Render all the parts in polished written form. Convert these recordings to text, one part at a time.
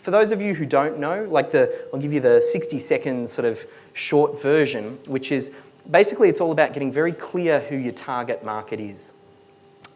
for those of you who don't know, I'll give you the 60-second sort of short version, which is basically it's all about getting very clear who your target market is.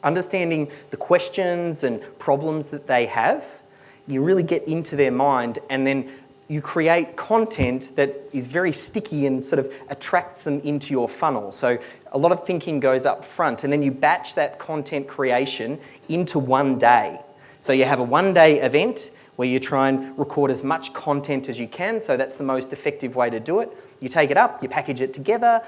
Understanding the questions and problems that they have, you really get into their mind, and then you create content that is very sticky and sort of attracts them into your funnel. So a lot of thinking goes up front, and then you batch that content creation into one day. So you have a one-day event where you try and record as much content as you can, so that's the most effective way to do it. You take it up, you package it together,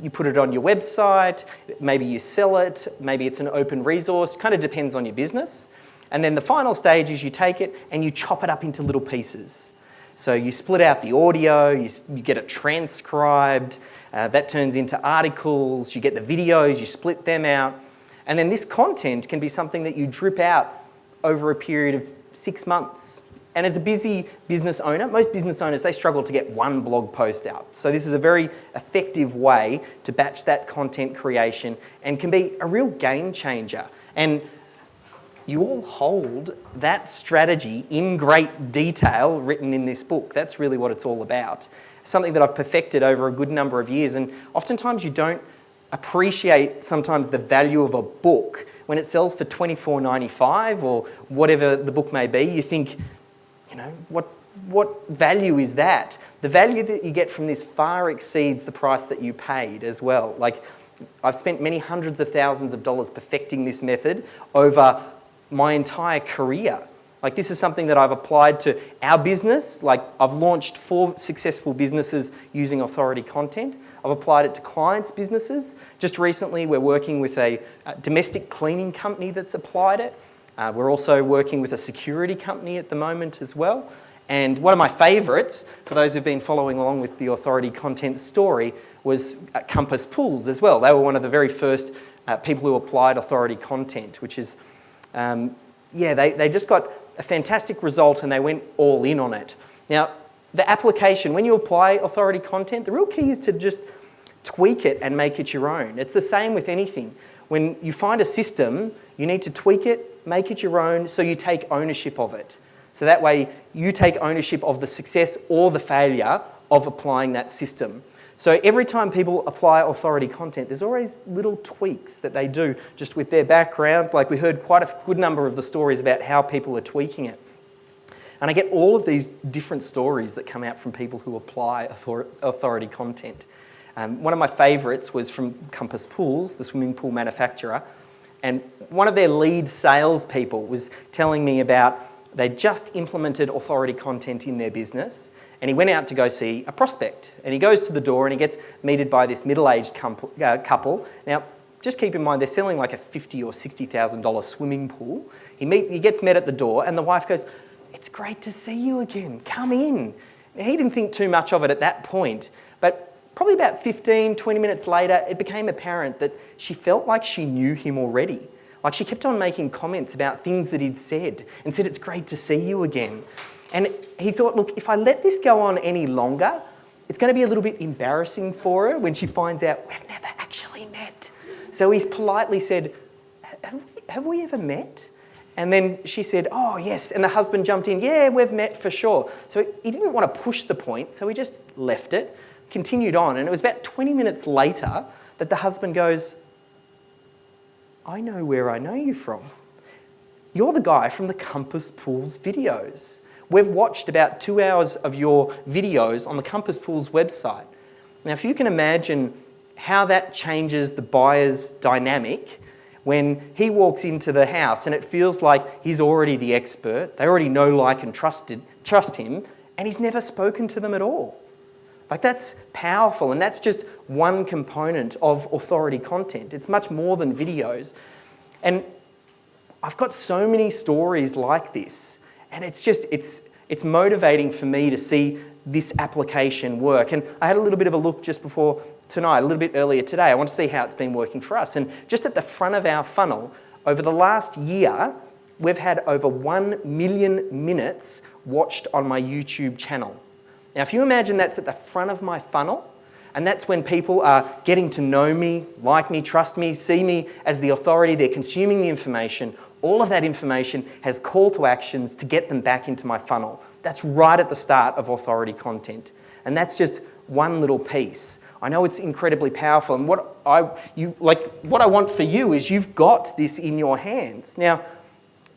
you put it on your website, maybe you sell it, maybe it's an open resource, kind of depends on your business. And then the final stage is you take it and you chop it up into little pieces. So you split out the audio, you get it transcribed, that turns into articles, you get the videos, you split them out, and then this content can be something that you drip out over a period of 6 months. And as a busy business owner, most business owners, they struggle to get one blog post out. So this is a very effective way to batch that content creation and can be a real game changer. And you all hold that strategy in great detail written in this book. That's really what it's all about. Something that I've perfected over a good number of years, and oftentimes you don't appreciate sometimes the value of a book. When it sells for $24.95 or whatever the book may be, you think, you know, what value is that? The value that you get from this far exceeds the price that you paid as well. Like, I've spent many hundreds of thousands of dollars perfecting this method over my entire career. Like, this is something that I've applied to our business. Like, I've launched 4 successful businesses using authority content. I've applied it to clients' businesses. Just recently, we're working with a domestic cleaning company that's applied it. We're also working with a security company at the moment as well. And one of my favourites, for those who've been following along with the authority content story, was Compass Pools as well. They were one of the very first people who applied authority content, which is, they just got a fantastic result and they went all in on it. Now, the application, when you apply authority content, the real key is to just tweak it and make it your own. It's the same with anything. When you find a system, you need to tweak it, make it your own, so you take ownership of it. So that way you take ownership of the success or the failure of applying that system. So every time people apply authority content, there's always little tweaks that they do just with their background. Like, we heard quite a good number of the stories about how people are tweaking it. And I get all of these different stories that come out from people who apply authority content. One of my favourites was from Compass Pools, the swimming pool manufacturer. And one of their lead salespeople was telling me about they just implemented authority content in their business, and he went out to go see a prospect. And he goes to the door and he gets meted by this middle-aged couple. Now, just keep in mind, they're selling like a $50,000 or $60,000 swimming pool. He gets met at the door and the wife goes, "It's great to see you again, come in." Now, he didn't think too much of it at that point, but probably about 15, 20 minutes later, it became apparent that she felt like she knew him already. Like, she kept on making comments about things that he'd said and said, "It's great to see you again." And he thought, look, if I let this go on any longer, it's going to be a little bit embarrassing for her when she finds out we've never actually met. So he politely said, have we ever met? And then she said, "Oh, yes." And the husband jumped in, "Yeah, we've met for sure." So he didn't want to push the point, so he just left it, continued on. And it was about 20 minutes later that the husband goes, "I know where I know you from. You're the guy from the Compass Pools videos. We've watched about 2 hours of your videos on the Compass Pools website." Now, if you can imagine how that changes the buyer's dynamic when he walks into the house and it feels like he's already the expert, they already know, like, and trust him, and he's never spoken to them at all. Like, that's powerful, and that's just one component of authority content. It's much more than videos. And I've got so many stories like this, and it's motivating for me to see this application work. And I had a little bit of a look just before tonight, a little bit earlier today. I want to see how it's been working for us. And just at the front of our funnel, over the last year, we've had over 1 million minutes watched on my YouTube channel. Now, if you imagine that's at the front of my funnel, and that's when people are getting to know me, like me, trust me, see me as the authority, they're consuming the information, all of that information has call to actions to get them back into my funnel. That's right at the start of authority content. And that's just one little piece. I know it's incredibly powerful, and what I want for you is you've got this in your hands. Now,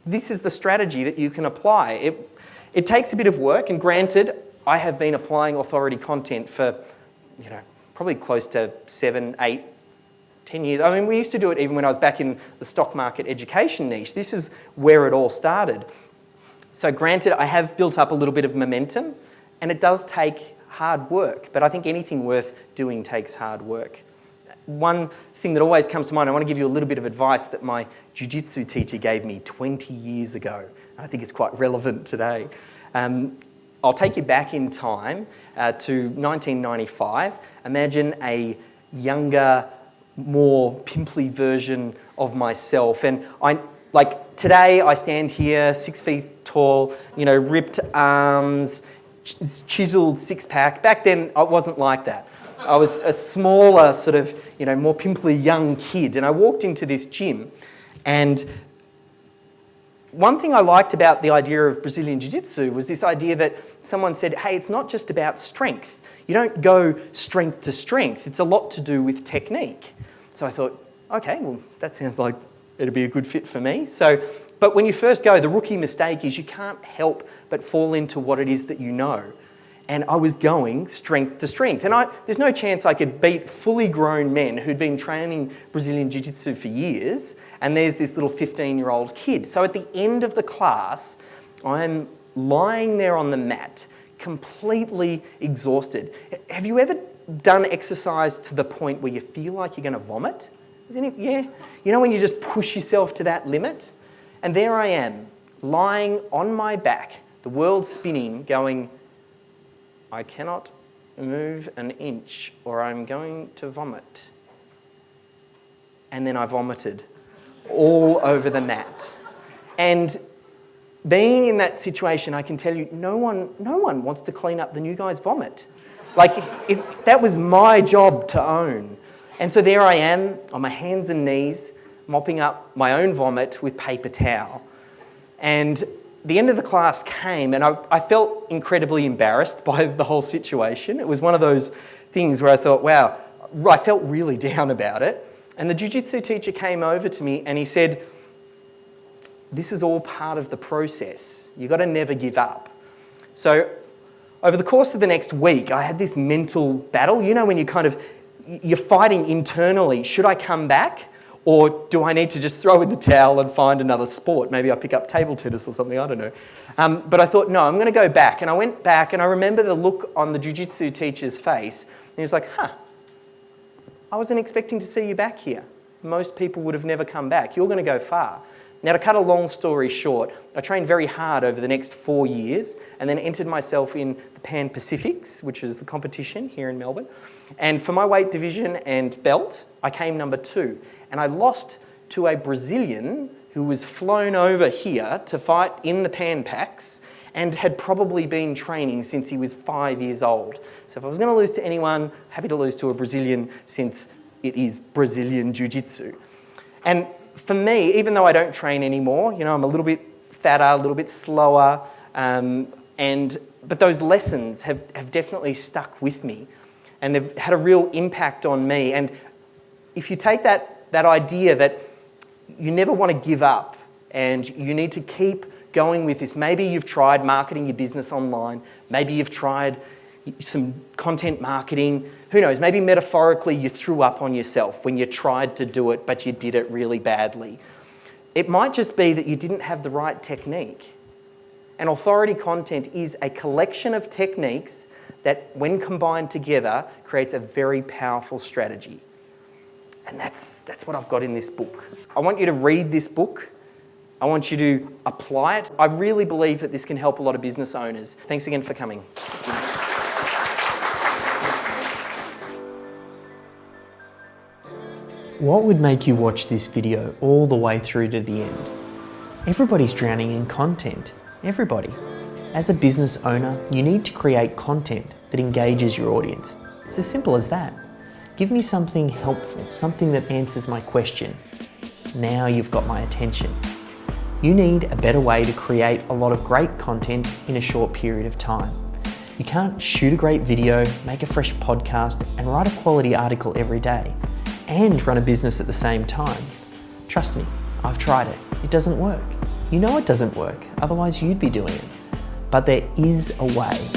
this is the strategy that you can apply. It takes a bit of work, and granted, I have been applying authority content for, probably close to 7, 8, 10 years. I mean, we used to do it even when I was back in the stock market education niche. This is where it all started. So granted, I have built up a little bit of momentum, and it does take hard work, but I think anything worth doing takes hard work. One thing that always comes to mind, I want to give you a little bit of advice that my Jiu-Jitsu teacher gave me 20 years ago. I think it's quite relevant today. I'll take you back in time to 1995. Imagine a younger, more pimply version of myself. And today I stand here 6 feet tall, ripped arms, chiseled six-pack. Back then, I wasn't like that. I was a smaller, sort of, more pimply young kid, and I walked into this gym, and one thing I liked about the idea of Brazilian Jiu-Jitsu was this idea that someone said, hey, it's not just about strength. You don't go strength to strength. It's a lot to do with technique. So I thought, okay, well, that sounds like it'd be a good fit for me. But when you first go, the rookie mistake is you can't help but fall into what it is that you know. And I was going strength to strength. And there's no chance I could beat fully grown men who'd been training Brazilian Jiu-Jitsu for years, and there's this little 15-year-old kid. So at the end of the class, I'm lying there on the mat, completely exhausted. Have you ever done exercise to the point where you feel like you're going to vomit? Isn't it? Yeah. When you just push yourself to that limit? And there I am, lying on my back, the world spinning, going, I cannot move an inch or I'm going to vomit. And then I vomited all over the mat. And being in that situation, I can tell you, no one wants to clean up the new guy's vomit. If that was my job to own. And so there I am on my hands and knees, mopping up my own vomit with paper towel. And the end of the class came, and I felt incredibly embarrassed by the whole situation. It was one of those things where I thought, wow, I felt really down about it. And the Jiu-Jitsu teacher came over to me and he said, this is all part of the process. You've got to never give up. So over the course of the next week, I had this mental battle. When you're fighting internally, should I come back? Or do I need to just throw in the towel and find another sport? Maybe I pick up table tennis or something, I don't know. But I thought, no, I'm going to go back. And I went back, and I remember the look on the Jiu-Jitsu teacher's face. And he was like, I wasn't expecting to see you back here. Most people would have never come back. You're going to go far. Now, to cut a long story short, I trained very hard over the next 4 years and then entered myself in the Pan Pacifics, which is the competition here in Melbourne. And for my weight division and belt, I came number 2. And I lost to a Brazilian who was flown over here to fight in the Pan Pacs and had probably been training since he was 5 years old. So if I was going to lose to anyone, happy to lose to a Brazilian since it is Brazilian Jiu-Jitsu. And for me, even though I don't train anymore, I'm a little bit fatter, a little bit slower, but those lessons have definitely stuck with me, and they've had a real impact on me. And if you take that idea that you never want to give up and you need to keep going with this. Maybe you've tried marketing your business online. Maybe you've tried some content marketing. Who knows? Maybe metaphorically you threw up on yourself when you tried to do it, but you did it really badly. It might just be that you didn't have the right technique. And authority content is a collection of techniques that, when combined together, creates a very powerful strategy. And that's what I've got in this book. I want you to read this book. I want you to apply it. I really believe that this can help a lot of business owners. Thanks again for coming. What would make you watch this video all the way through to the end? Everybody's drowning in content. Everybody. As a business owner, you need to create content that engages your audience. It's as simple as that. Give me something helpful, something that answers my question. Now you've got my attention. You need a better way to create a lot of great content in a short period of time. You can't shoot a great video, make a fresh podcast, and write a quality article every day, and run a business at the same time. Trust me, I've tried it. It doesn't work. You know it doesn't work, otherwise you'd be doing it. But there is a way.